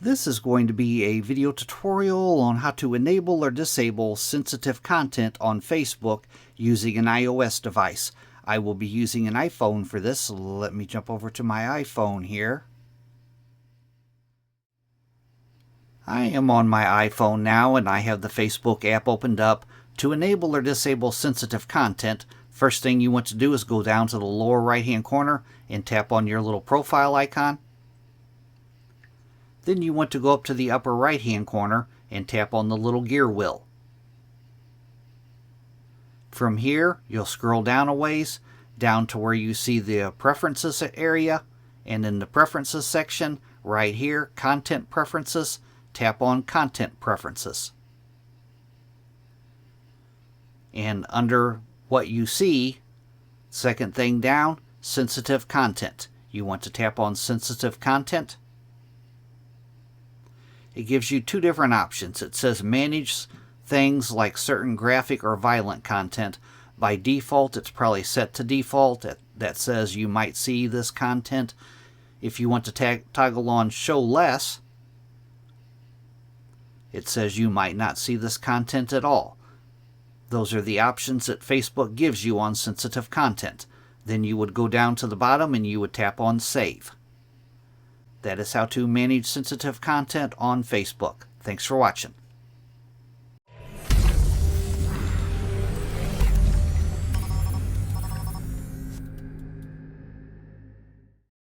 This is going to be a video tutorial on how to enable or disable sensitive content on Facebook using an iOS device. I will be using an iPhone for this. Let me jump over to my iPhone here. I am on my iPhone now and I have the Facebook app opened up. To enable or disable sensitive content, first thing you want to do is go down to the lower right hand corner and tap on your little profile icon. Then you want to go up to the upper right hand corner and tap on the little gear wheel. From here, you'll scroll down a ways, down to where you see the Preferences area, and in the Preferences section, right here, Content Preferences, tap on Content Preferences. And under what you see, second thing down, Sensitive Content. You want to tap on Sensitive Content. It gives you two different options. It says manage things like certain graphic or violent content. By default, it's probably set to default. That says you might see this content. If you want to toggle on show less, it says you might not see this content at all. Those are the options that Facebook gives you on sensitive content. Then you would go down to the bottom and you would tap on Save. That is how to manage sensitive content on Facebook. Thanks for watching.